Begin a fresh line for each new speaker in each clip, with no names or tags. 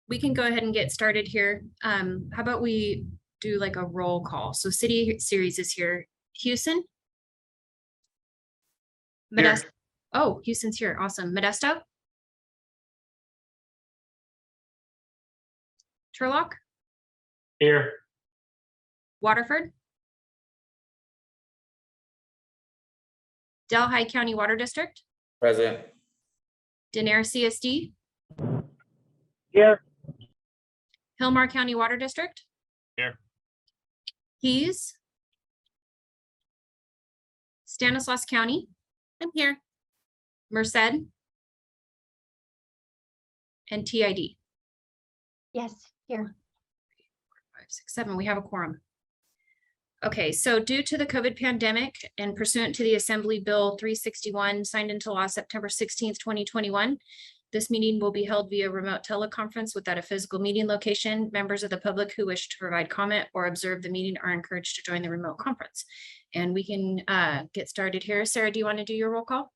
We can go ahead and get started here. How about we do like a roll call? So City Series is here. Houston? Modesto? Oh, Houston's here. Awesome. Modesto? Turlock?
Here.
Waterford? Delhi County Water District?
Present.
Denair CSD?
Here.
Hillmar County Water District?
Here.
Keys? Stanislaus County? I'm here. Merced? And TID?
Yes, here.
5, 6, 7, we have a quorum. Okay, so due to the COVID pandemic and pursuant to the Assembly Bill 361 signed into law September 16th, 2021, this meeting will be held via remote teleconference without a physical meeting location. Members of the public who wish to provide comment or observe the meeting are encouraged to join the remote conference. And we can get started here. Sarah, do you want to do your roll call?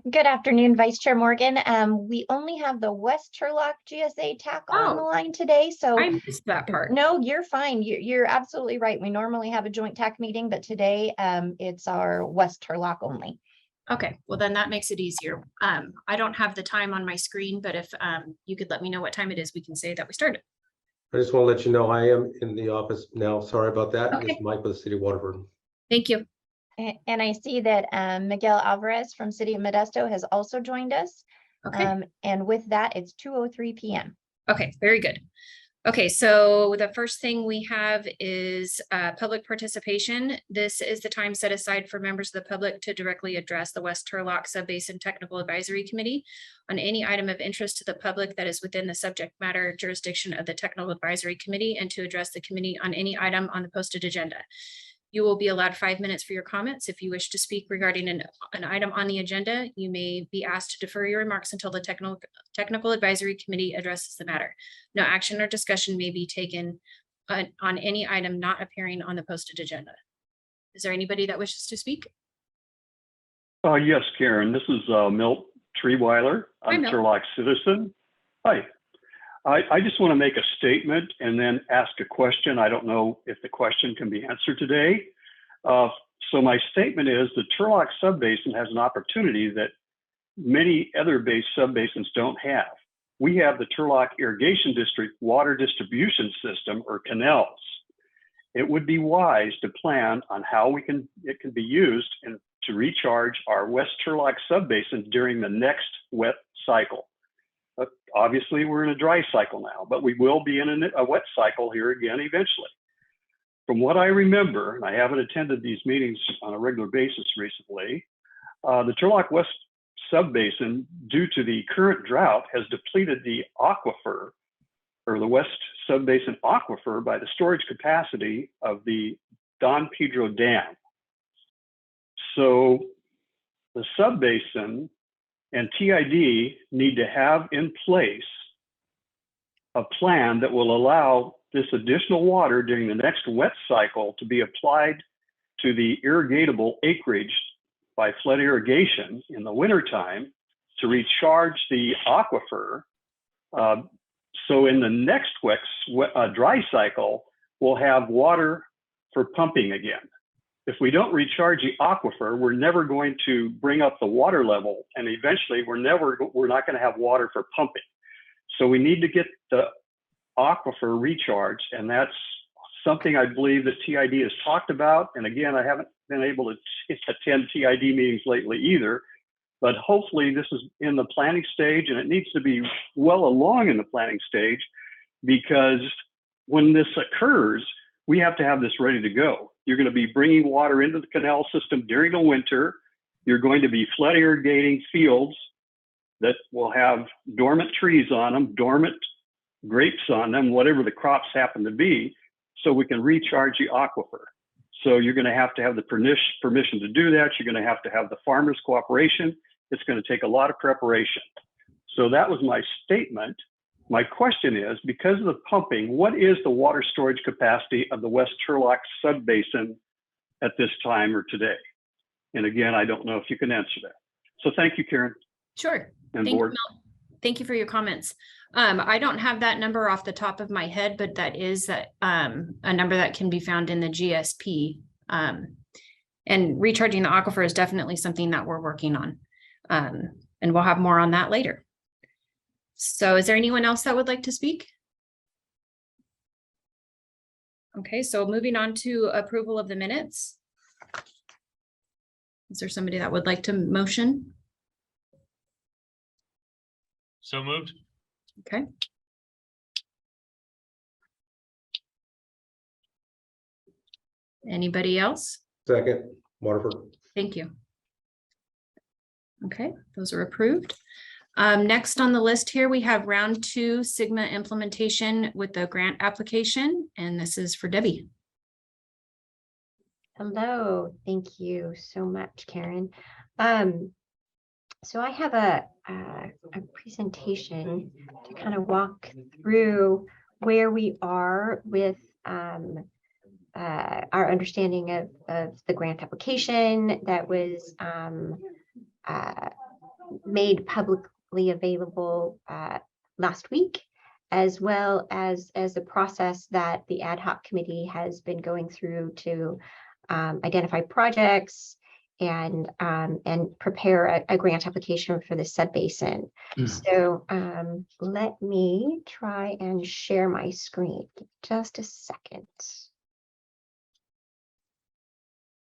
Good afternoon, Vice Chair Morgan. We only have the West Turlock GSA TAC on the line today, so
I missed that part.
no, you're fine. You're absolutely right. We normally have a joint TAC meeting, but today it's our West Turlock only.
Okay, well then that makes it easier. I don't have the time on my screen, but if you could let me know what time it is, we can say that we started.
I just want to let you know I am in the office now. Sorry about that.
Okay.
It's Mike with the City of Waterford.
Thank you.
And I see that Miguel Alvarez from City of Modesto has also joined us.
Okay.
And with that, it's 2:03 p.m.
Okay, very good. Okay, so the first thing we have is public participation. This is the time set aside for members of the public to directly address the West Turlock Subbasin Technical Advisory Committee on any item of interest to the public that is within the subject matter jurisdiction of the Technical Advisory Committee and to address the committee on any item on the posted agenda. You will be allowed 5 minutes for your comments. If you wish to speak regarding an item on the agenda, you may be asked to defer your remarks until the Technical Advisory Committee addresses the matter. No action or discussion may be taken on any item not appearing on the posted agenda. Is there anybody that wishes to speak?
Yes, Karen, this is Milt Treeweiler. I'm a Turlock citizen. Hi. I just want to make a statement and then ask a question. I don't know if the question can be answered today. So my statement is the Turlock Subbasin has an opportunity that many other base subbasins don't have. We have the Turlock Irrigation District Water Distribution System, or canals. It would be wise to plan on how it can be used and to recharge our West Turlock Subbasin during the next wet cycle. Obviously, we're in a dry cycle now, but we will be in a wet cycle here again eventually. From what I remember, and I haven't attended these meetings on a regular basis recently, the Turlock West Subbasin, due to the current drought, has depleted the aquifer, or the West Subbasin aquifer, by the storage capacity of the Don Pedro Dam. So the subbasin and TID need to have in place a plan that will allow this additional water during the next wet cycle to be applied to the irrigatable acreage by flood irrigation in the wintertime to recharge the aquifer. So in the next dry cycle, we'll have water for pumping again. If we don't recharge the aquifer, we're never going to bring up the water level, and eventually we're not going to have water for pumping. So we need to get the aquifer recharged, and that's something I believe that TID has talked about. And again, I haven't been able to attend TID meetings lately either, but hopefully this is in the planning stage, and it needs to be well along in the planning stage, because when this occurs, we have to have this ready to go. You're going to be bringing water into the canal system during the winter. You're going to be flood irrigating fields that will have dormant trees on them, dormant grapes on them, whatever the crops happen to be, so we can recharge the aquifer. So you're going to have the permission to do that. You're going to have the farmers' cooperation. It's going to take a lot of preparation. So that was my statement. My question is, because of the pumping, what is the water storage capacity of the West Turlock Subbasin at this time or today? And again, I don't know if you can answer that. So thank you, Karen
Sure.
and
Thank you,
board.
Mel. Thank you for your comments. I don't have that number off the top of my head, but that is a number that can be found in the GSP. And recharging the aquifer is definitely something that we're working on. And we'll have more on that later. So is there anyone else that would like to speak? Okay, so moving on to approval of the minutes. Is there somebody that would like to motion?
So moved.
Okay. Anybody else?
Second, Waterford.
Thank you. Okay, those are approved. Next on the list here, we have round 2 Sigma implementation with the grant application, and this is for Debbie.
Hello, thank you so much, Karen. So I have a presentation to kind of walk through where we are with our understanding of the grant application that was made publicly available last week, as well as the process that the ad hoc committee has been going through to identify projects and prepare a grant application for the Subbasin. So let me try and share my screen. Just a second.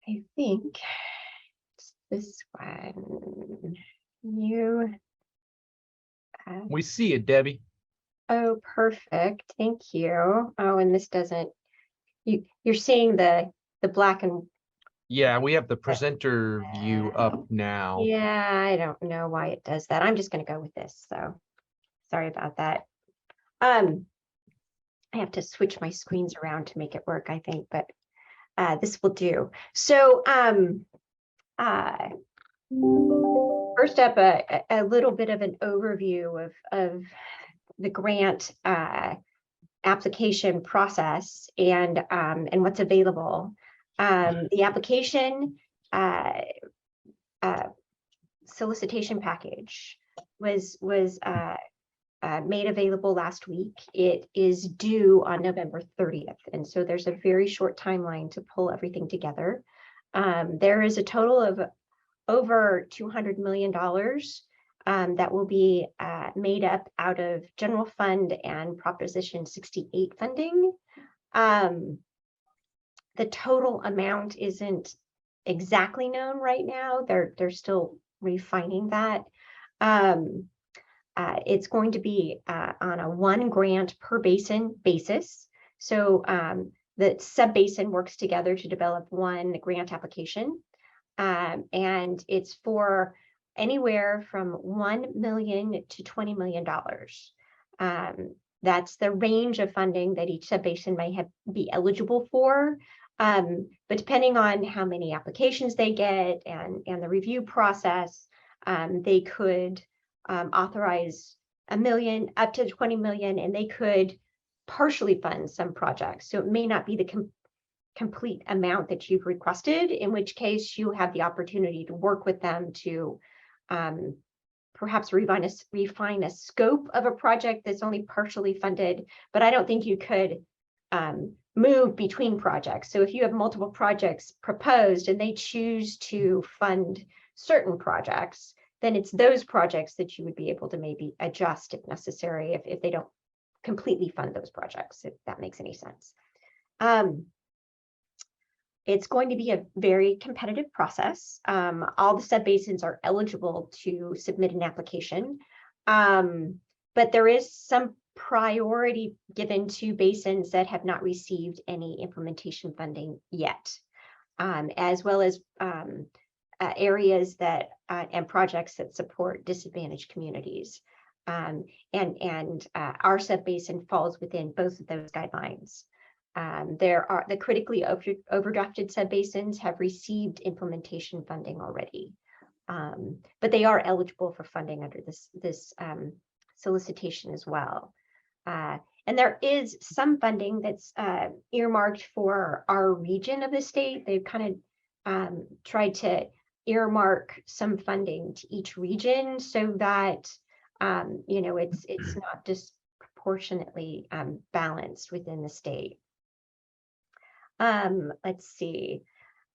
I think it's this one.
We see it, Debbie.
Oh, perfect. Thank you. Oh, and this doesn't, you're seeing the black and
Yeah, we have the presenter view up now.
yeah, I don't know why it does that. I'm just going to go with this. So sorry about that. I have to switch my screens around to make it work, I think, but this will do. So first up, a little bit of an overview of the grant application process and what's available. The application solicitation package was made available last week. It is due on November 30th. And so there's a very short timeline to pull everything together. There is a total of over $200 million that will be made up out of general fund and Proposition 68 funding. The total amount isn't exactly known right now. They're still refining that. It's going to be on a 1 grant per basin basis. So the Subbasin works together to develop 1 grant application. And it's for anywhere from $1 million to $20 million. That's the range of funding that each Subbasin may be eligible for. But depending on how many applications they get and the review process, they could authorize $1 million up to $20 million, and they could partially fund some projects. So it may not be the complete amount that you've requested, in which case you have the opportunity to work with them to perhaps refine a scope of a project that's only partially funded, but I don't think you could move between projects. So if you have multiple projects proposed and they choose to fund certain projects, then it's those projects that you would be able to maybe adjust if necessary, if they don't completely fund those projects, if that makes any sense. It's going to be a very competitive process. All the subbasins are eligible to submit an application, but there is some priority given to basins that have not received any implementation funding yet, as well as areas that and projects that support disadvantaged communities. And our subbasin falls within both of those guidelines. There are the critically overdrafted subbasins have received implementation funding already, but they are eligible for funding under this solicitation as well. And there is some funding that's earmarked for our region of the state. They've kind of tried to earmark some funding to each region so that it's not disproportionately balanced within the state. Let's see.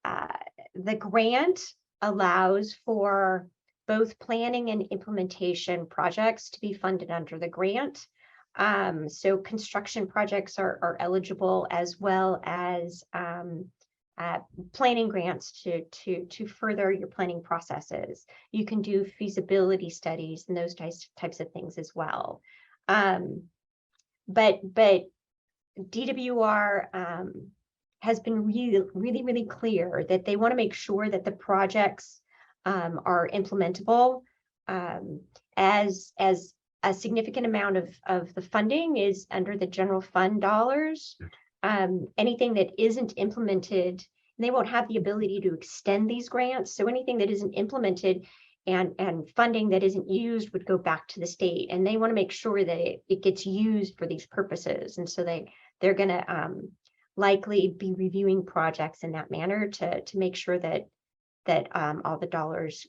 The grant allows for both planning and implementation projects to be funded under the grant. So construction projects are eligible, as well as planning grants to further your planning processes. You can do feasibility studies and those types of things as well. But DWR has been really clear that they want to make sure that the projects are implementable, as a significant amount of the funding is under the general fund dollars. Anything that isn't implemented, they won't have the ability to extend these grants. So anything that isn't implemented and funding that isn't used would go back to the state, and they want to make sure that it gets used for these purposes. And so they're going to likely be reviewing projects in that manner to make sure that all the dollars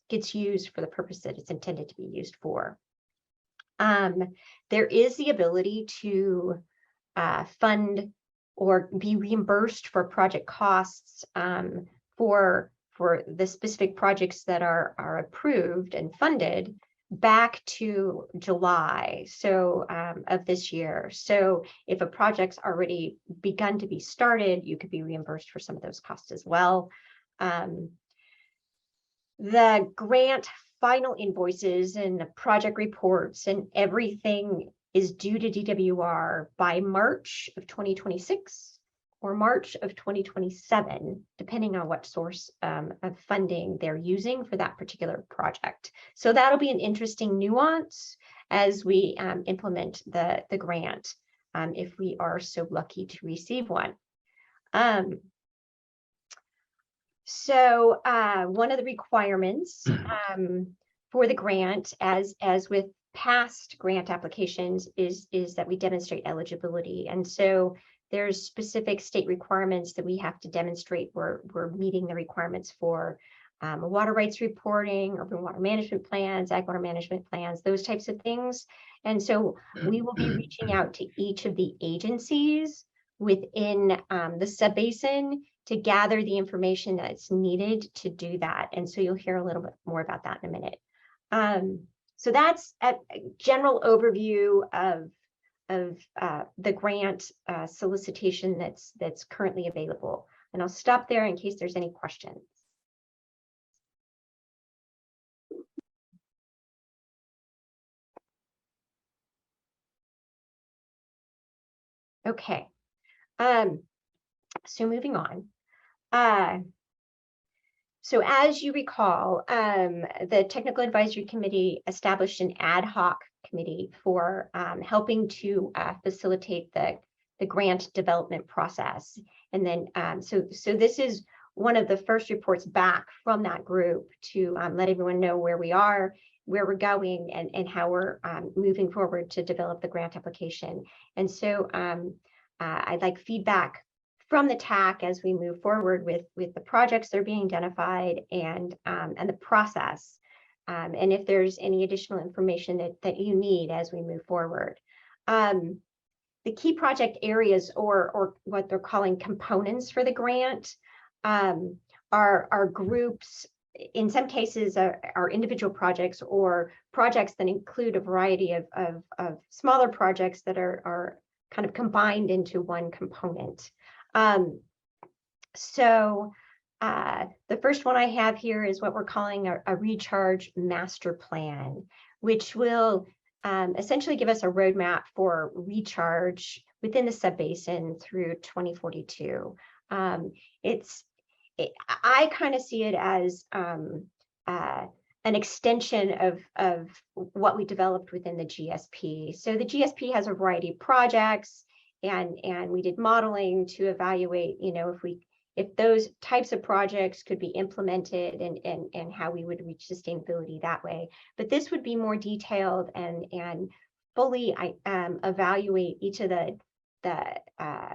gets used for the purpose that it's intended to be used for. There is the ability to fund or be reimbursed for project costs for the specific projects that are approved and funded back to July of this year. So if a project's already begun to be started, you could be reimbursed for some of those costs as well. The grant final invoices and the project reports and everything is due to DWR by March of 2026 or March of 2027, depending on what source of funding they're using for that particular project. So that'll be an interesting nuance as we implement the grant, if we are so lucky to receive one. So one of the requirements for the grant, as with past grant applications, is that we demonstrate eligibility. And so there's specific state requirements that we have to demonstrate we're meeting the requirements for water rights reporting, urban water management plans, ag water management plans, those types of things. And so we will be reaching out to each of the agencies within the subbasin to gather the information that's needed to do that. And so you'll hear a little bit more about that in a minute. So that's a general overview of the grant solicitation that's currently available. And I'll stop there in case there's any questions. Okay. So moving on. So as you recall, the Technical Advisory Committee established an ad hoc committee for helping to facilitate the grant development process. And then, so this is one of the first reports back from that group to let everyone know where we are, where we're going, and how we're moving forward to develop the grant application. And so I'd like feedback from the TAC as we move forward with the projects that are being identified and the process, and if there's any additional information that you need as we move forward. The key project areas, or what they're calling components for the grant, are groups. In some cases are individual projects or projects that include a variety of smaller projects that are kind of combined into one component. So the first one I have here is what we're calling a recharge master plan, which will essentially give us a roadmap for recharge within the subbasin through 2042. I kind of see it as an extension of what we developed within the GSP. So the GSP has a variety of projects, and we did modeling to evaluate, if those types of projects could be implemented and how we would reach sustainability that way. But this would be more detailed and fully evaluate each of the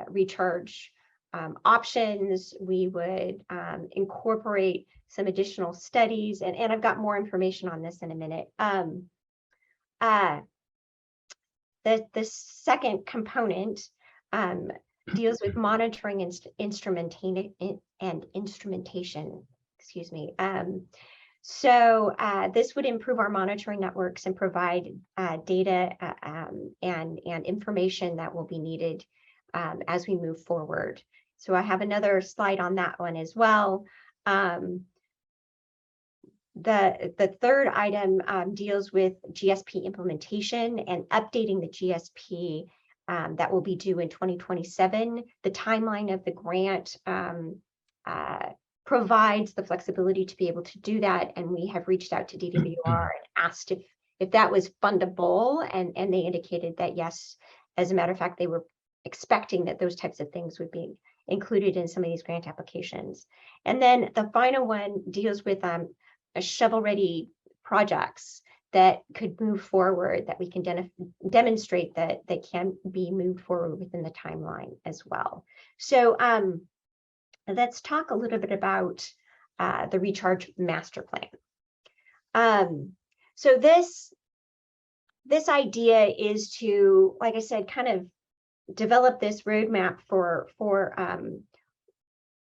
recharge options. We would incorporate some additional studies, and I've got more information on this in a minute. The second component deals with monitoring and instrumentation. Excuse me. So this would improve our monitoring networks and provide data and information that will be needed as we move forward. So I have another slide on that one as well. The third item deals with GSP implementation and updating the GSP that will be due in 2027. The timeline of the grant provides the flexibility to be able to do that, and we have reached out to DWR and asked if that was fundable, and they indicated that yes. As a matter of fact, they were expecting that those types of things would be included in some of these grant applications. And then the final one deals with a shovel-ready projects that could move forward, that we can demonstrate that they can be moved forward within the timeline as well. So let's talk a little bit about the Recharge Master Plan. So this idea is to, like I said, kind of develop this roadmap for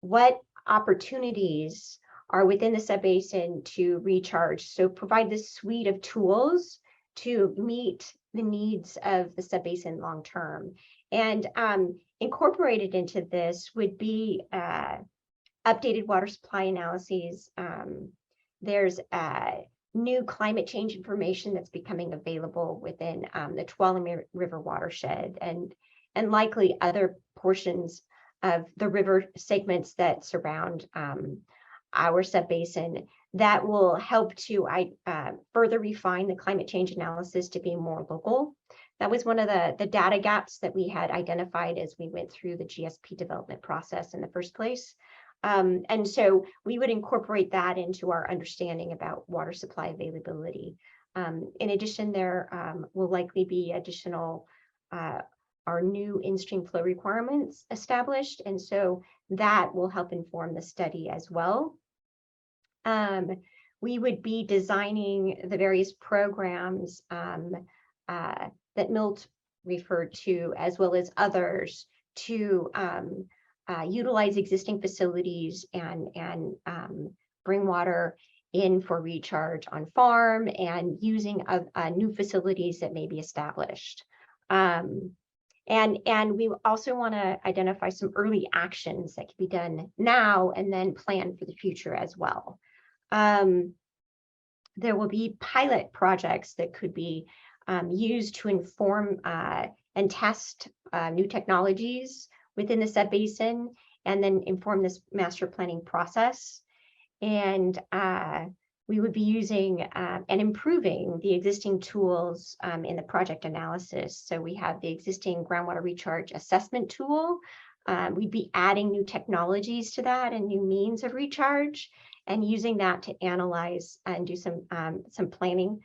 what opportunities are within the subbasin to recharge. So provide this suite of tools to meet the needs of the subbasin long term. And incorporated into this would be updated water supply analyses. There's new climate change information that's becoming available within the Tuolumne River watershed, and likely other portions of the river segments that surround our subbasin that will help to further refine the climate change analysis to be more local. That was one of the data gaps that we had identified as we went through the GSP development process in the first place. And so we would incorporate that into our understanding about water supply availability. In addition, there will likely be additional our new in-stream flow requirements established, and so that will help inform the study as well. We would be designing the various programs that Milt referred to, as well as others, to utilize existing facilities and bring water in for recharge on farm, and using new facilities that may be established. And we also want to identify some early actions that can be done now and then plan for the future as well. There will be pilot projects that could be used to inform and test new technologies within the subbasin, and then inform this master planning process. And we would be using and improving the existing tools in the project analysis. So we have the existing groundwater recharge assessment tool. We'd be adding new technologies to that and new means of recharge, and using that to analyze and do some planning.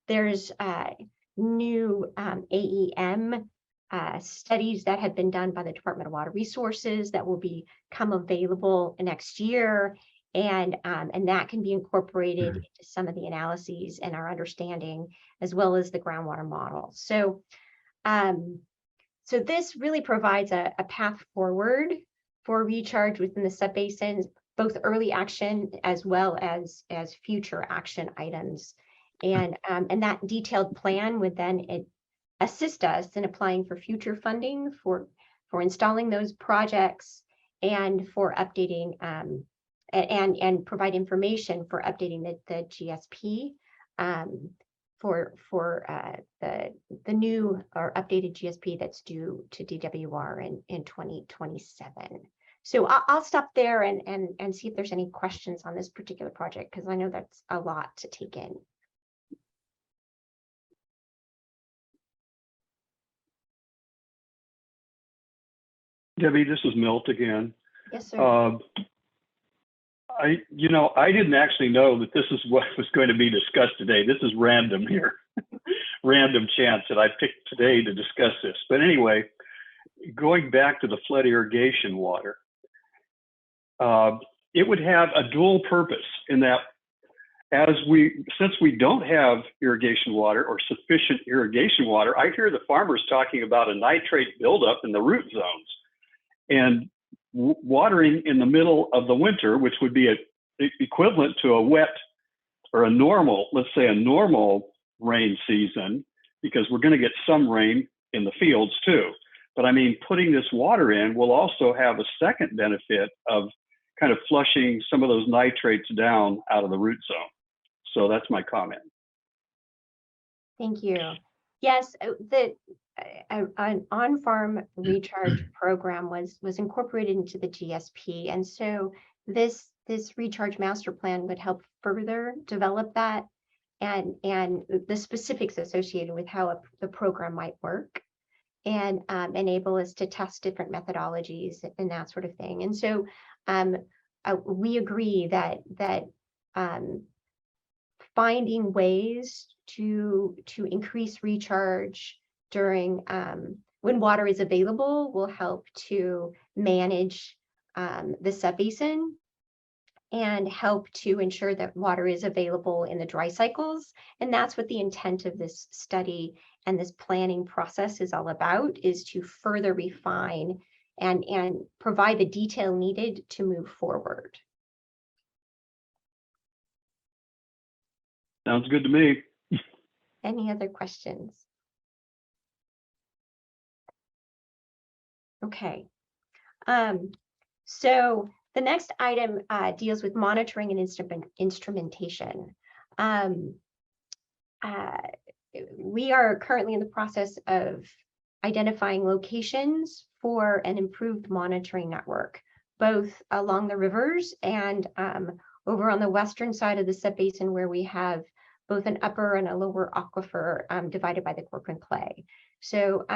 There's new AEM studies that have been done by the Department of Water Resources that will become available next year. And that can be incorporated into some of the analyses and our understanding, as well as the groundwater model. So, so this really provides a path forward for recharge within the subbasins, both early action as well as future action items. And that detailed plan would then assist us in applying for future funding for installing those projects, and for updating and provide information for updating the GSP for the new or updated GSP that's due to DWR in 2027. So I'll stop there and see if there's any questions on this particular project, because I know that's a lot to take in.
Debbie, this is Milt again.
Yes, sir.
I didn't actually know that this is what was going to be discussed today. This is random here, random chance that I picked today to discuss this. But anyway, going back to the flood irrigation water, it would have a dual purpose in that since we don't have irrigation water or sufficient irrigation water, I hear the farmers talking about a nitrate buildup in the root zones, and watering in the middle of the winter, which would be equivalent to a wet or a normal, let's say a normal rain season, because we're going to get some rain in the fields too. But I mean, putting this water in will also have a second benefit of kind of flushing some of those nitrates down out of the root zone. So that's my comment.
Thank you. Yes, an on-farm recharge program was incorporated into the GSP, and so this recharge master plan would help further develop that and the specifics associated with how the program might work, and enable us to test different methodologies and that sort of thing. And so we agree that finding ways to increase recharge during when water is available will help to manage the subbasin and help to ensure that water is available in the dry cycles. And that's what the intent of this study and this planning process is all about, is to further refine and provide the detail needed to move forward.
Sounds good to me.
Any other questions? Okay. So the next item deals with monitoring and instrumentation. We are currently in the process of identifying locations for an improved monitoring network, both along the rivers and over on the western side of the subbasin, where we have both an upper and a lower aquifer divided by the Corcoran clay. So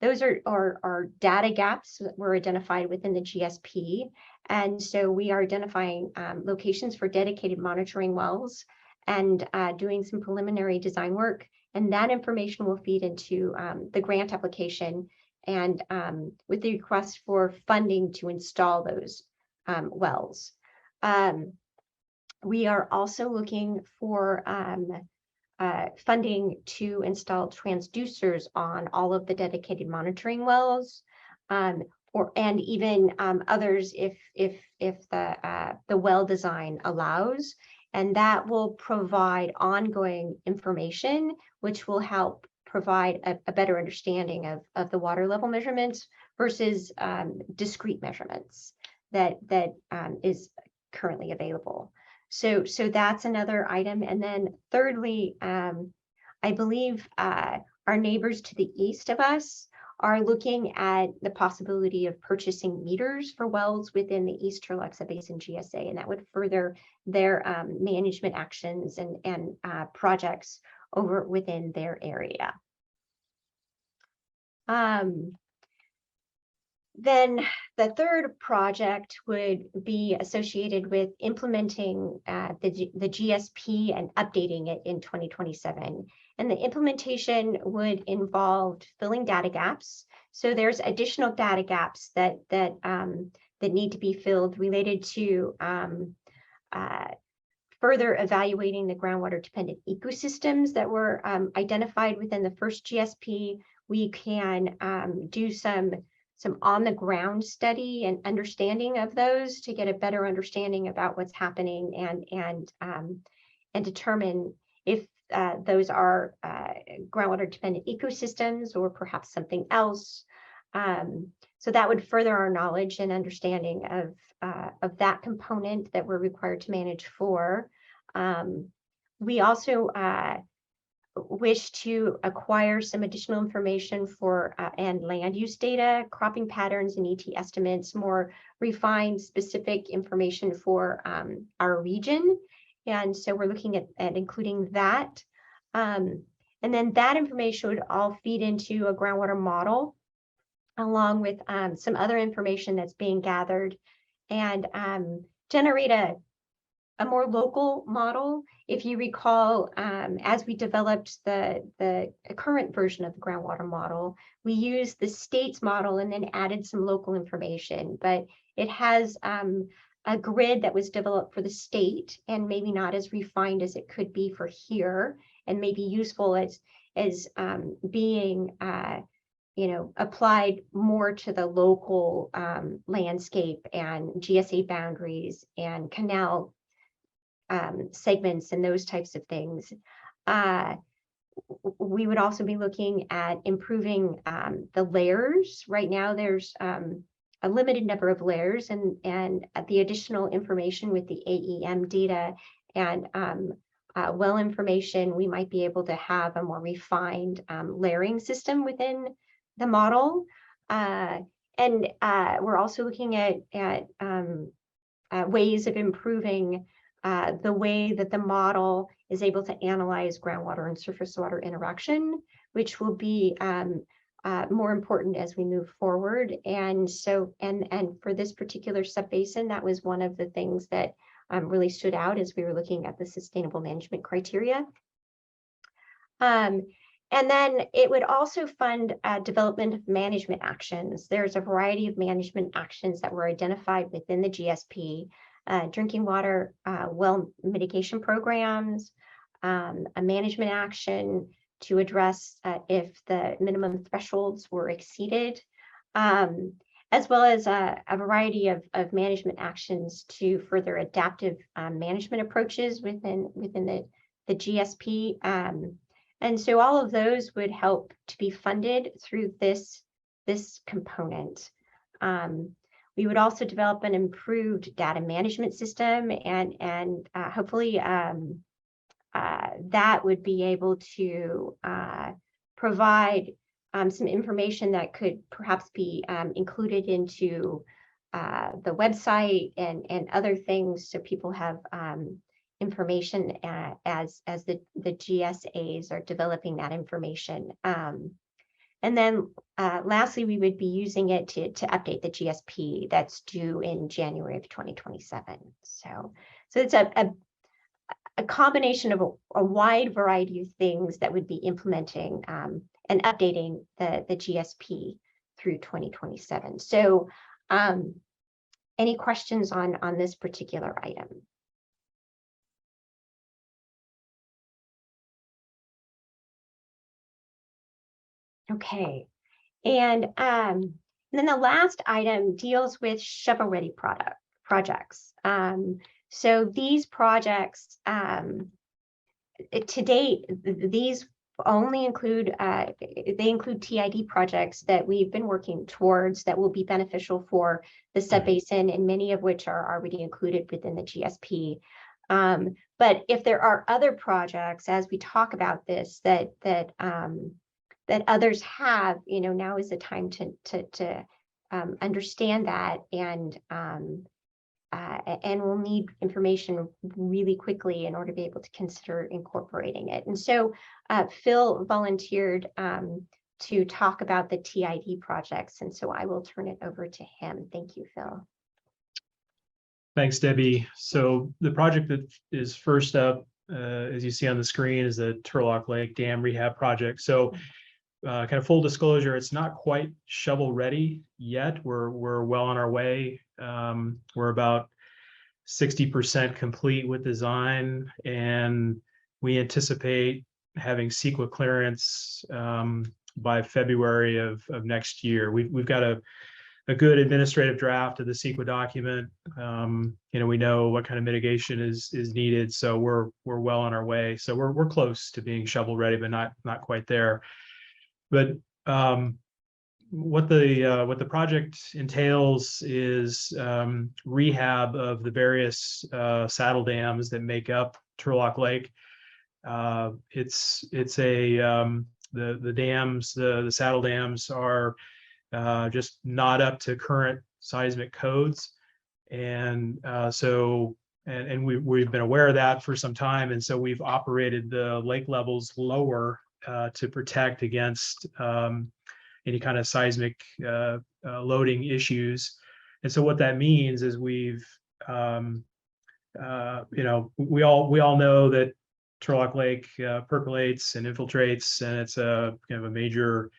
those are data gaps that were identified within the GSP. And so we are identifying locations for dedicated monitoring wells and doing some preliminary design work. And that information will feed into the grant application and with the request for funding to install those wells. We are also looking for funding to install transducers on all of the dedicated monitoring wells, and even others if the well design allows. And that will provide ongoing information, which will help provide a better understanding of the water level measurements versus discrete measurements that is currently available. So that's another item. And then thirdly, I believe our neighbors to the east of us are looking at the possibility of purchasing meters for wells within the East Turlock Subbasin GSA, and that would further their management actions and projects over within their area. Then the third project would be associated with implementing the GSP and updating it in 2027. And the implementation would involve filling data gaps. So there's additional data gaps that need to be filled related to further evaluating the groundwater dependent ecosystems that were identified within the first GSP. We can do some on the ground study and understanding of those to get a better understanding about what's happening and determine if those are groundwater dependent ecosystems or perhaps something else. So that would further our knowledge and understanding of that component that we're required to manage for. We also wish to acquire some additional information for and land use data, cropping patterns and ET estimates, more refined specific information for our region. And so we're looking at including that. And then that information would all feed into a groundwater model, along with some other information that's being gathered, and generate a more local model. If you recall, as we developed the current version of the groundwater model, we used the state's model and then added some local information, but it has a grid that was developed for the state and maybe not as refined as it could be for here, and maybe useful as being applied more to the local landscape and GSA boundaries and canal segments and those types of things. We would also be looking at improving the layers. Right now, there's a limited number of layers, and the additional information with the AEM data and well information, we might be able to have a more refined layering system within the model. And we're also looking at ways of improving the way that the model is able to analyze groundwater and surface water interaction, which will be more important as we move forward. And so, and for this particular subbasin, that was one of the things that really stood out as we were looking at the sustainable management criteria. And then it would also fund development of management actions. There's a variety of management actions that were identified within the GSP, drinking water well mitigation programs, a management action to address if the minimum thresholds were exceeded, as well as a variety of management actions to further adaptive management approaches within the GSP. And so all of those would help to be funded through this component. We would also develop an improved data management system, and hopefully that would be able to provide some information that could perhaps be included into the website and other things, so people have information as the GSAs are developing that information. And then lastly, we would be using it to update the GSP that's due in January of 2027. So it's a combination of a wide variety of things that would be implementing and updating the GSP through 2027. So any questions on this particular item? Okay, and then the last item deals with shovel-ready projects. So these projects, to date, these only include, they include TID projects that we've been working towards that will be beneficial for the subbasin, and many of which are already included within the GSP. But if there are other projects, as we talk about this, that others have, now is the time to understand that, and we'll need information really quickly in order to be able to consider incorporating it. And so Phil volunteered to talk about the TID projects, and so I will turn it over to him. Thank you, Phil.
Thanks, Debbie. So the project that is first up, as you see on the screen, is the Turlock Lake Dam Rehab Project. So kind of full disclosure, it's not quite shovel ready yet. We're well on our way. We're about 60% complete with design, and we anticipate having CEQA clearance by February of next year. We've got a good administrative draft of the CEQA document. We know what kind of mitigation is needed, so we're well on our way. So we're close to being shovel ready, but not quite there. But what the project entails is rehab of the various saddle dams that make up Turlock Lake. It's the dams, the saddle dams are just not up to current seismic codes, and we've been aware of that for some time, and so we've operated the lake levels lower to protect against any kind of seismic loading issues. And so what that means is we've we all know that Turlock Lake percolates and infiltrates, and it's a kind of a major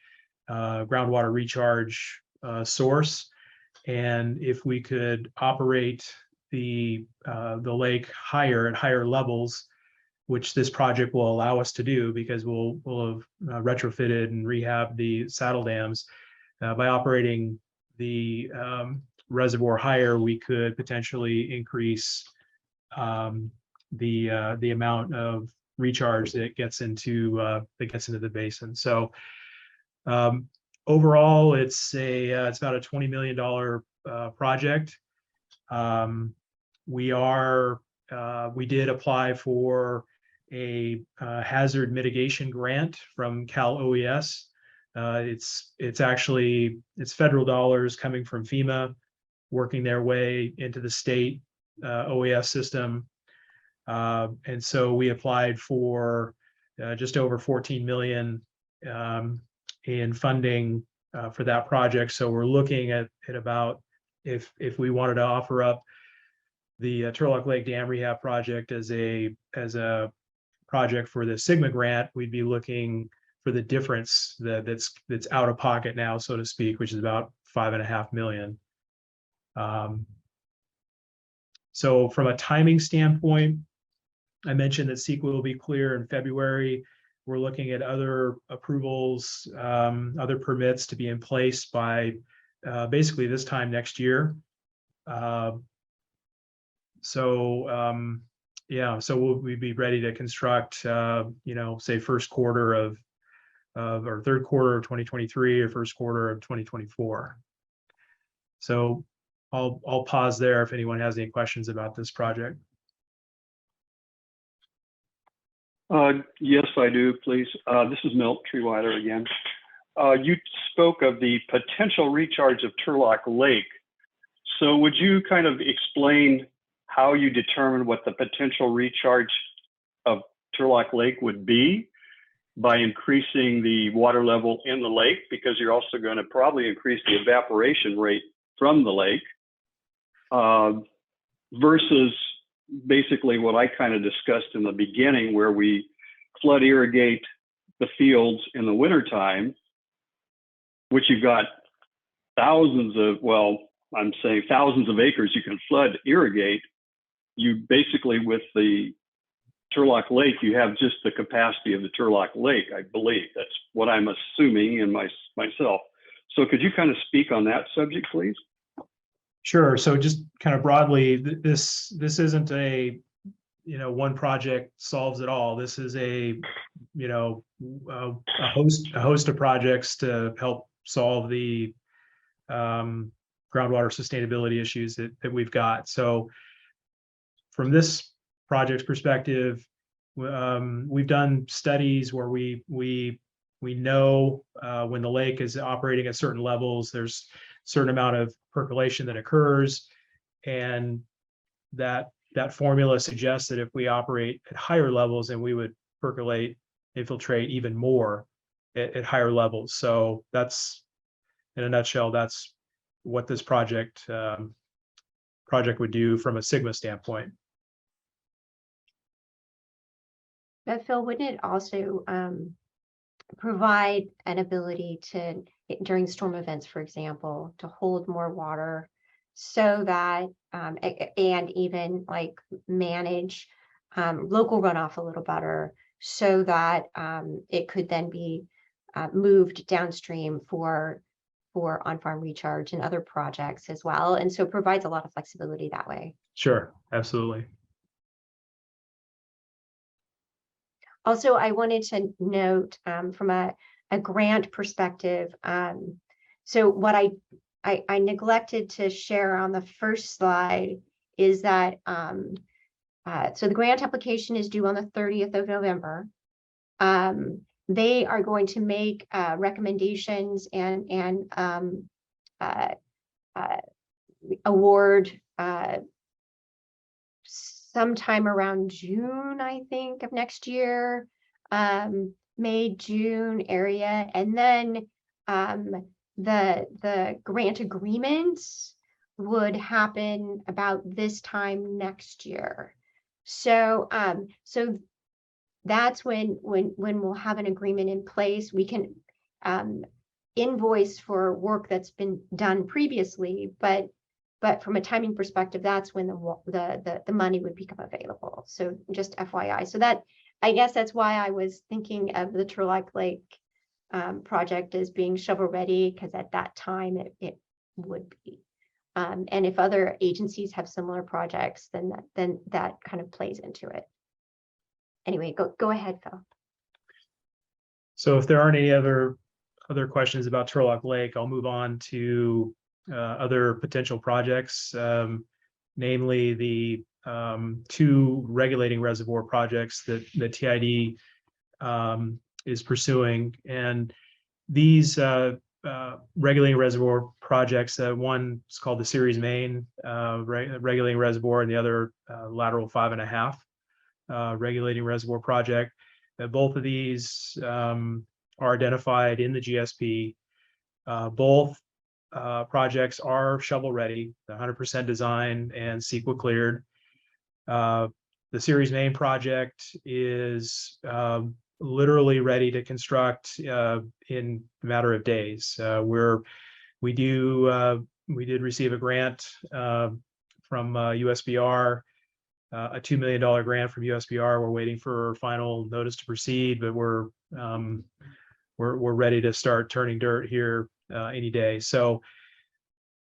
groundwater recharge source. And if we could operate the lake higher at higher levels, which this project will allow us to do, because we'll have retrofitted and rehabbed the saddle dams. By operating the reservoir higher, we could potentially increase the amount of recharge that gets into the basin. So overall, it's about a $20 million project. We did apply for a hazard mitigation grant from Cal OES. It's federal dollars coming from FEMA, working their way into the state OES system. And so we applied for just over 14 million in funding for that project. So we're looking at about, if we wanted to offer up the Turlock Lake Dam Rehab project as a project for the Sigma grant, we'd be looking for the difference that's out of pocket now, so to speak, which is about $5.5 million. So from a timing standpoint, I mentioned that CEQA will be clear in February. We're looking at other approvals, other permits to be in place by basically this time next year. So we'd be ready to construct, say first quarter of or third quarter of 2023 or first quarter of 2024. So I'll pause there if anyone has any questions about this project.
Yes, I do, please. This is Milt Treeweiler again. You spoke of the potential recharge of Turlock Lake. So would you kind of explain how you determine what the potential recharge of Turlock Lake would be by increasing the water level in the lake? Because you're also going to probably increase the evaporation rate from the lake versus basically what I kind of discussed in the beginning, where we flood irrigate the fields in the wintertime, which you've got thousands of acres you can flood irrigate. You basically, with the Turlock Lake, you have just the capacity of the Turlock Lake, I believe. That's what I'm assuming in myself. So could you kind of speak on that subject, please?
Sure. So just kind of broadly, this isn't a one project solves it all. This is a host of projects to help solve the groundwater sustainability issues that we've got. So from this project's perspective, we've done studies where we know when the lake is operating at certain levels, there's a certain amount of percolation that occurs, and that formula suggests that if we operate at higher levels, then we would infiltrate even more at higher levels. So that's, in a nutshell, that's what this project would do from a Sigma standpoint.
But Phil, wouldn't it also provide an ability to, during storm events, for example, to hold more water so that, and even like manage local runoff a little better so that it could then be moved downstream for on-farm recharge and other projects as well. And so it provides a lot of flexibility that way.
Sure, absolutely.
Also, I wanted to note from a grant perspective, so what I neglected to share on the first slide is that, so the grant application is due on the 30th of November. They are going to make recommendations and award sometime around June, I think, of next year, May, June area. And then the grant agreements would happen about this time next year. So, so that's when we'll have an agreement in place. We can invoice for work that's been done previously, but from a timing perspective, that's when the money would become available. So just FYI. So that, I guess that's why I was thinking of the Turlock Lake project as being shovel ready, because at that time it would be. And if other agencies have similar projects, then that kind of plays into it. Anyway, go ahead, Phil.
So if there aren't any other questions about Turlock Lake, I'll move on to other potential projects, namely the 2 regulating reservoir projects that TID is pursuing. And these regulating reservoir projects, one is called the Series Main regulating reservoir, and the other lateral 5.5 regulating reservoir project. Both of these are identified in the GSP. Both projects are shovel ready, 100% design and CEQA cleared. The Series Main project is literally ready to construct in a matter of days. We did receive a grant from USBR, a $2 million grant from USBR. We're waiting for final notice to proceed, but we're ready to start turning dirt here any day. So,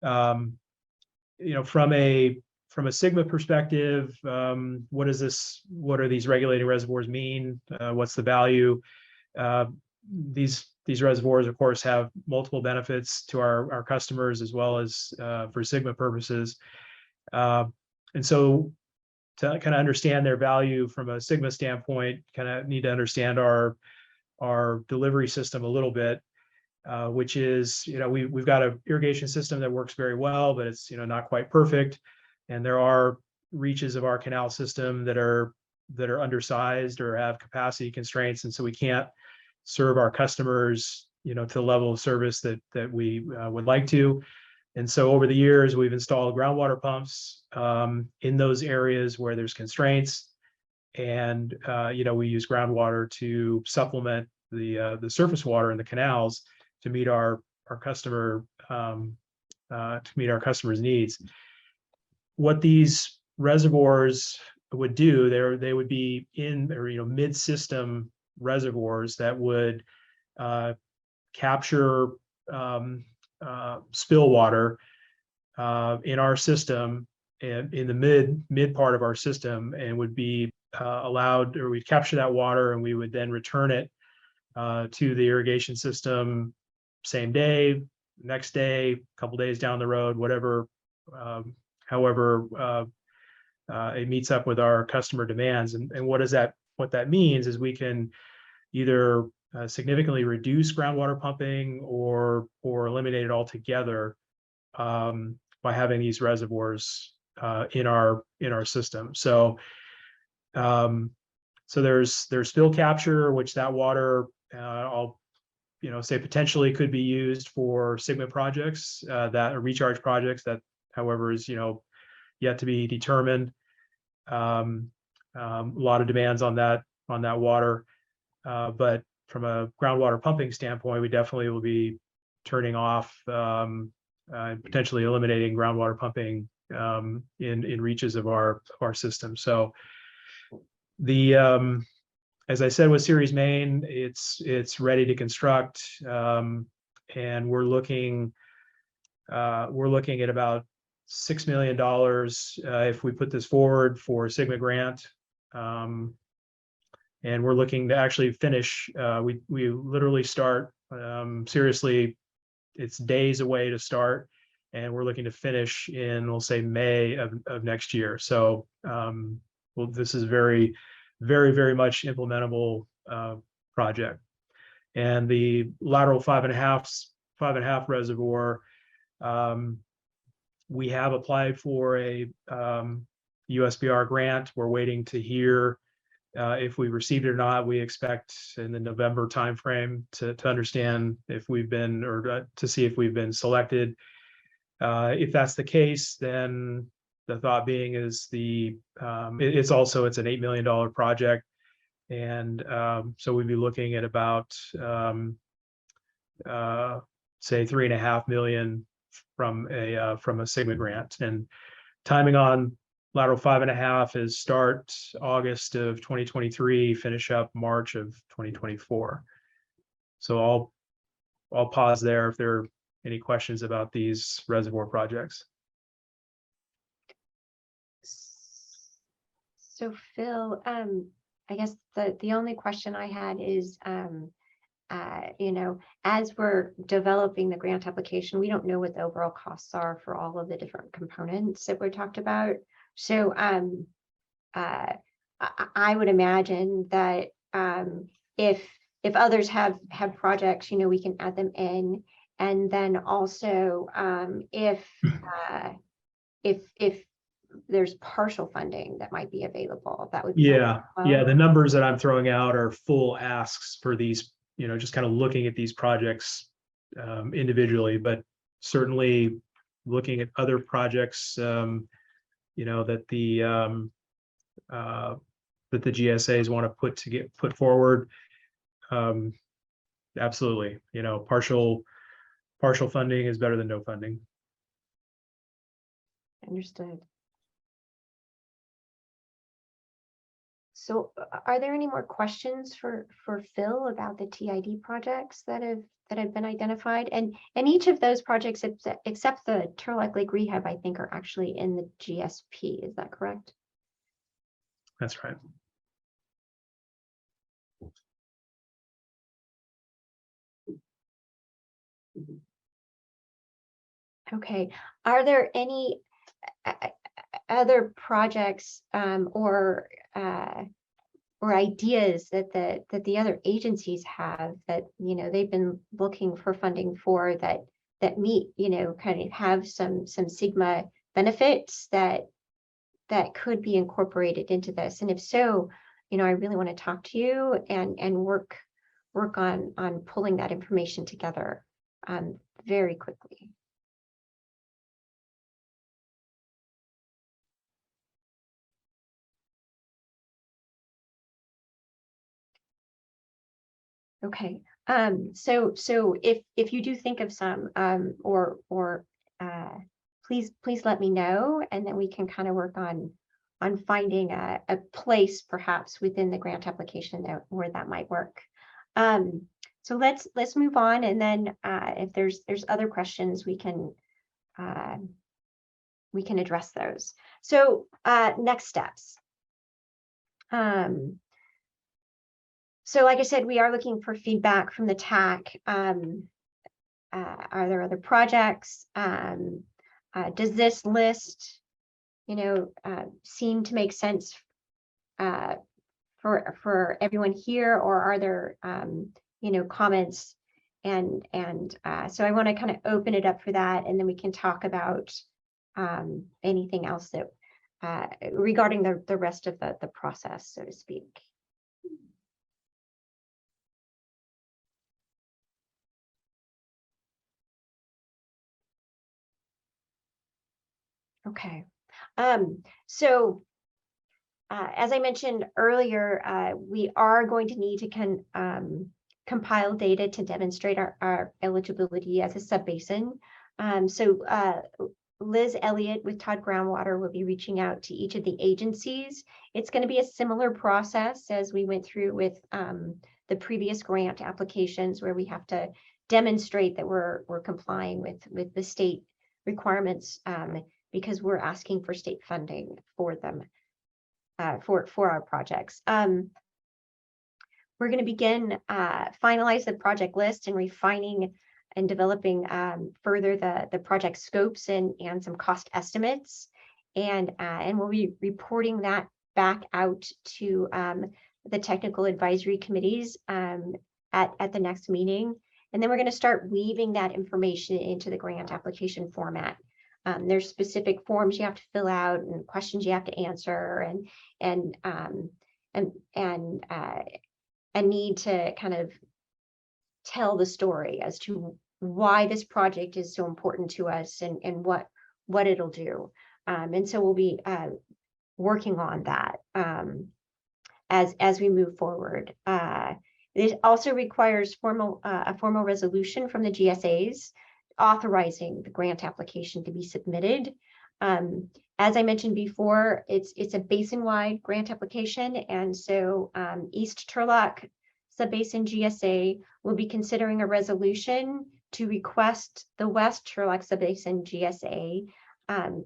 from a Sigma perspective, what are these regulating reservoirs mean? What's the value? These reservoirs, of course, have multiple benefits to our customers as well as for Sigma purposes. And so to kind of understand their value from a Sigma standpoint, kind of need to understand our delivery system a little bit, which is, we've got an irrigation system that works very well, but it's, not quite perfect. And there are reaches of our canal system that are undersized or have capacity constraints. And so we can't serve our customers, to the level of service that we would like to. And so over the years, we've installed groundwater pumps in those areas where there's constraints. And, we use groundwater to supplement the surface water in the canals to meet our customer customers' needs. What these reservoirs would do, they would be in, or mid-system reservoirs that would capture spill water in our system and in the mid part of our system, and would be allowed, or we'd capture that water and we would then return it to the irrigation system same day, next day, a couple days down the road, whatever, however it meets up with our customer demands. And what that means is we can either significantly reduce groundwater pumping or eliminate it altogether by having these reservoirs in our system. So there's spill capture, which that water I'll say potentially could be used for Sigma projects, that are recharge projects, that however is yet to be determined. A lot of demands on that water, but from a groundwater pumping standpoint, we definitely will be turning off and potentially eliminating groundwater pumping in reaches of our system. So as I said, with Series Main, it's ready to construct, and we're looking at about $6 million if we put this forward for Sigma grant, and we're looking to actually finish. We literally start, seriously, it's days away to start, and we're looking to finish in, we'll say, May of next year. So this is very, very, very much implementable project. And the lateral 5.5 reservoir, we have applied for a USBR grant. We're waiting to hear if we received it or not. We expect in the November timeframe to understand if we've been, or to see if we've been selected. If that's the case, then the thought being is it's an $8 million project. And so we'd be looking at about say $3.5 million from a Sigma grant. And timing on lateral 5.5 is start August of 2023, finish up March of 2024. So I'll pause there if there are any questions about these reservoir projects.
So Phil, I guess the only question I had is, as we're developing the grant application, we don't know what the overall costs are for all of the different components that we talked about. So I would imagine that if others have projects, we can add them in. And then also if there's partial funding that might be available, that would be helpful.
Yeah, the numbers that I'm throwing out are full asks for these, just kind of looking at these projects individually, but certainly looking at other projects that the GSAs want to put forward. Absolutely, partial funding is better than no funding.
Understood. So are there any more questions for Phil about the TID projects that have been identified? And each of those projects, except the Turlock Lake Rehab, I think are actually in the GSP. Is that correct?
That's right.
Okay. Are there any other projects or ideas that the other agencies have that they've been looking for funding for that meet kind of have some Sigma benefits that could be incorporated into this? And if so, I really want to talk to you and work on pulling that information together very quickly. Okay. So if you do think of some, please let me know, and then we can kind of work on finding a place perhaps within the grant application where that might work. So let's move on, and then if there's other questions, we can address those. So next steps. So like I said, we are looking for feedback from the TAC. Are there other projects? Does this list, seem to make sense for everyone here, or are there, comments? And so I want to kind of open it up for that, and then we can talk about anything else that regarding the rest of the process, so to speak. Okay. So as I mentioned earlier, we are going to need to compile data to demonstrate our eligibility as a subbasin. So Liz Elliott with Todd Groundwater will be reaching out to each of the agencies. It's going to be a similar process as we went through with the previous grant applications, where we have to demonstrate that we're complying with the state requirements, because we're asking for state funding for them, for our projects. We're going to begin finalize the project list and refining and developing further the project scopes and some cost estimates, and we'll be reporting that back out to the technical advisory committees at the next meeting, and then we're going to start weaving that information into the grant application format. There's specific forms you have to fill out and questions you have to answer, and need to kind of tell the story as to why this project is so important to us and what it'll do. And so we'll be working on that as we move forward. It also requires a formal resolution from the GSAs authorizing the grant application to be submitted. As I mentioned before, it's a basin-wide grant application, and so East Turlock Subbasin GSA will be considering a resolution to request the West Turlock Subbasin GSA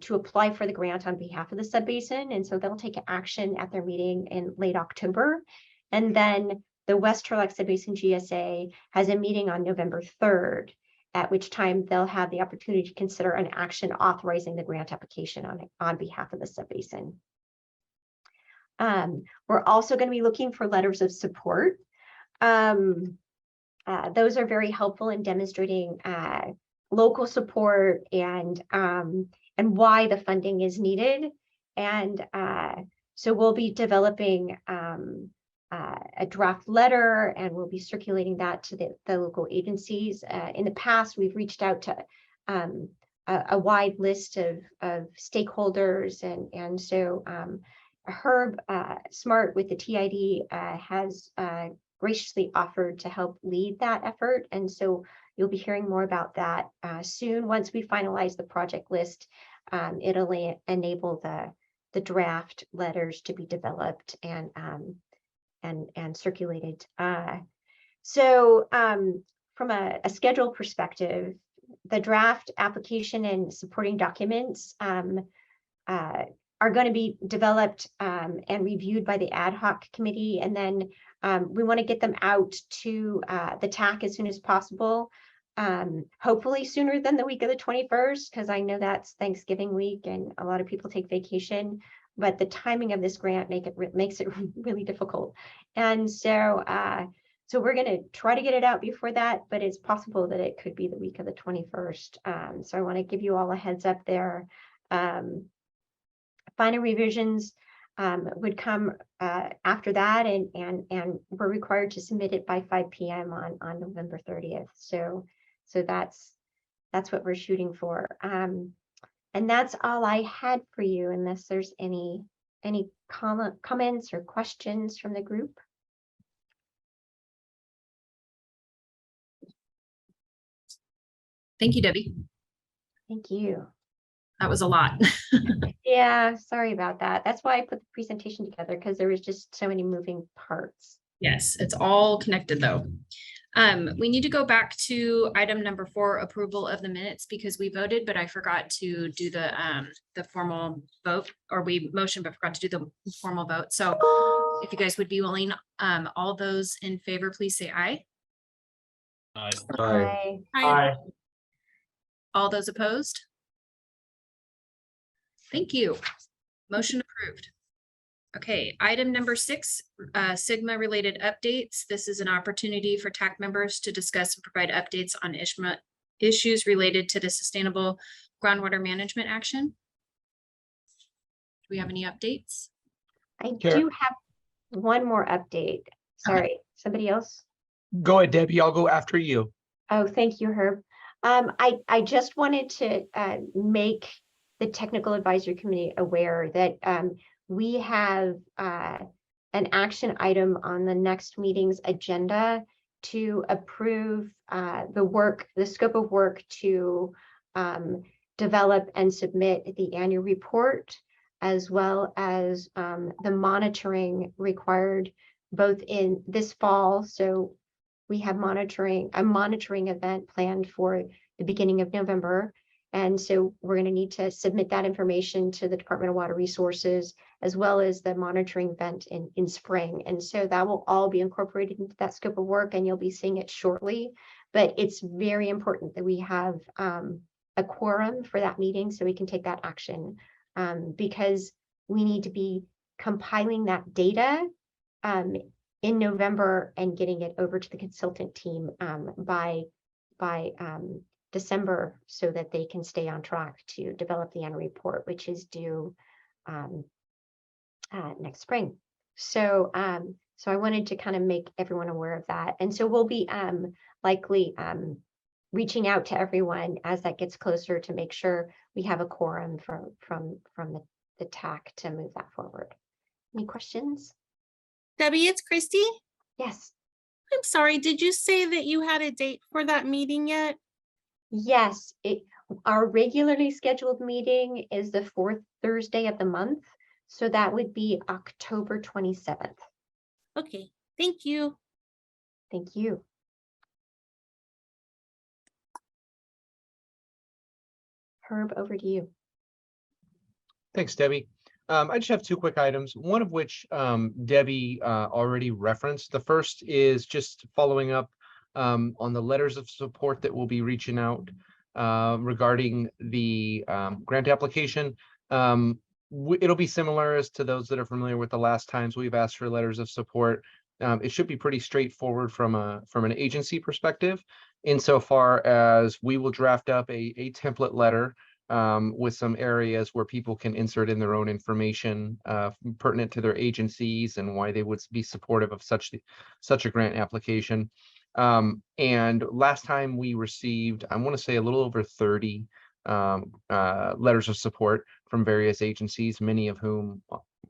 to apply for the grant on behalf of the subbasin, and so they'll take action at their meeting in late October. And then the West Turlock Subbasin GSA has a meeting on November 3rd, at which time they'll have the opportunity to consider an action authorizing the grant application on behalf of the subbasin. We're also going to be looking for letters of support. Those are very helpful in demonstrating local support and why the funding is needed. And so we'll be developing a draft letter, and we'll be circulating that to the local agencies. In the past, we've reached out to a wide list of stakeholders, and so Herb Smart with the TID has graciously offered to help lead that effort. And so you'll be hearing more about that soon. Once we finalize the project list, it'll enable the draft letters to be developed and circulated. So from a schedule perspective, the draft application and supporting documents are going to be developed and reviewed by the ad hoc committee. And then we want to get them out to the TAC as soon as possible, hopefully sooner than the week of the 21st, because I know that's Thanksgiving week and a lot of people take vacation. But the timing of this grant makes it really difficult. And so we're going to try to get it out before that, but it's possible that it could be the week of the 21st. So I want to give you all a heads up there. Final revisions would come after that, and we're required to submit it by 5 p.m. on November 30th. So that's what we're shooting for. And that's all I had for you, unless there's any comments or questions from the group.
Thank you, Debbie.
Thank you.
That was a lot.
Yeah, sorry about that. That's why I put the presentation together, because there was just so many moving parts.
Yes, it's all connected though. We need to go back to item number 4, approval of the minutes, because we voted, but I forgot to do the formal vote, or we motioned but forgot to do the formal vote. So if you guys would be willing, all those in favor, please say aye.
Aye.
Aye.
Aye.
All those opposed? Thank you. Motion approved. Okay, item number 6, Sigma related updates. This is an opportunity for TAC members to discuss and provide updates on issues related to the sustainable groundwater management action. Do we have any updates?
I
Sure.
do have one more update. Sorry, somebody else?
Go ahead, Debbie. I'll go after you.
Oh, thank you, Herb. I just wanted to make the technical advisory committee aware that we have an action item on the next meeting's agenda to approve the scope of work to develop and submit the annual report, as well as the monitoring required both in this fall. So we have a monitoring event planned for the beginning of November. And so we're going to need to submit that information to the Department of Water Resources, as well as the monitoring event in spring. And so that will all be incorporated into that scope of work, and you'll be seeing it shortly. But it's very important that we have a quorum for that meeting so we can take that action, because we need to be compiling that data in November and getting it over to the consultant team by December, so that they can stay on track to develop the annual report, which is due next spring. So I wanted to kind of make everyone aware of that. And so we'll be likely reaching out to everyone as that gets closer to make sure we have a quorum from the TAC to move that forward. Any questions?
Debbie, it's Christy.
Yes.
I'm sorry, did you say that you had a date for that meeting yet?
Yes, our regularly scheduled meeting is the 4th Thursday of the month. So that would be October 27th.
Okay, thank you.
Thank you. Herb, over to you.
Thanks, Debbie. I just have two quick items, one of which Debbie already referenced. The first is just following up on the letters of support that we'll be reaching out regarding the grant application. It'll be similar as to those that are familiar with the last times we've asked for letters of support. It should be pretty straightforward from an agency perspective, insofar as we will draft up a template letter with some areas where people can insert in their own information pertinent to their agencies and why they would be supportive of such a grant application. And last time we received, I want to say, a little over 30 letters of support from various agencies, many of whom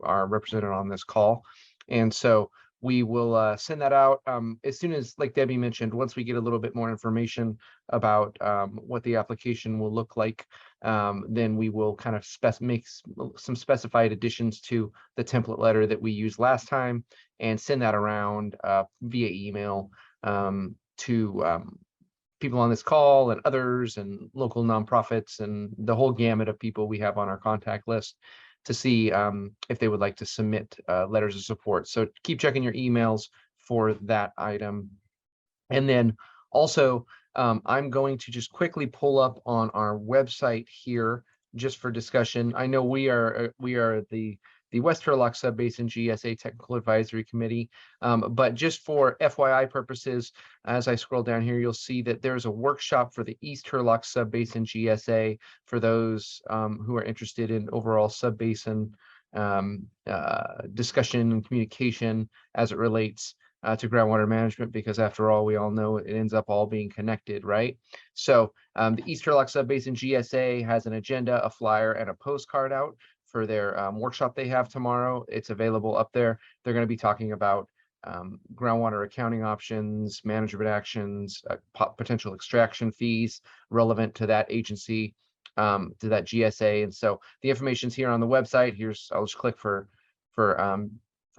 are represented on this call. And so we will send that out as soon as, like Debbie mentioned, once we get a little bit more information about what the application will look like, then we will kind of make some specified additions to the template letter that we used last time and send that around via email to people on this call and others and local nonprofits and the whole gamut of people we have on our contact list to see if they would like to submit letters of support. So keep checking your emails for that item. And then also, I'm going to just quickly pull up on our website here just for discussion. I know we are the West Turlock Subbasin GSA Technical Advisory Committee, but just for FYI purposes, as I scroll down here, you'll see that there's a workshop for the East Turlock Subbasin GSA for those who are interested in overall subbasin discussion and communication as it relates to groundwater management, because after all, we all know it ends up all being connected, right? So the East Turlock Subbasin GSA has an agenda, a flyer, and a postcard out for their workshop they have tomorrow. It's available up there. They're going to be talking about groundwater accounting options, management actions, potential extraction fees relevant to that agency, to that GSA. And so the information's here on the website. I'll just click for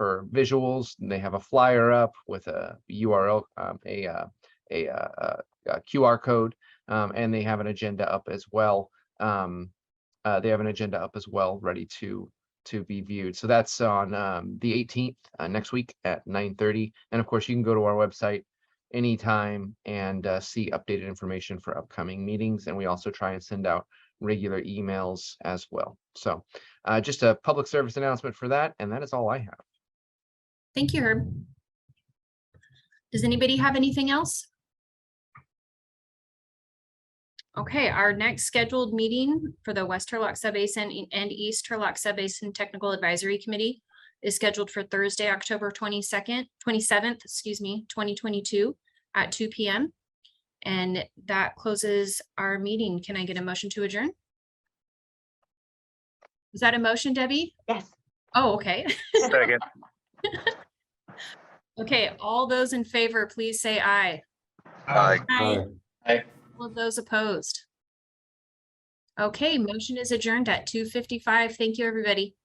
visuals, and they have a flyer up with a URL, a QR code, and they have an agenda up as well. They have an agenda up as well, ready to be viewed. So that's on the 18th, next week at 9:30. And of course, you can go to our website anytime and see updated information for upcoming meetings. And we also try and send out regular emails as well. So just a public service announcement for that. And that is all I have.
Thank you, Herb. Does anybody have anything else? Okay, our next scheduled meeting for the West Turlock Subbasin and East Turlock Subbasin Technical Advisory Committee is scheduled for Thursday, October 27th, 2022 at 2 p.m. And that closes our meeting. Can I get a motion to adjourn? Is that a motion, Debbie?
Yes.
Oh, okay.
Second.
Okay, all those in favor, please say aye.
Aye.
Aye. All of those opposed. Okay, motion is adjourned at 2:55. Thank you, everybody.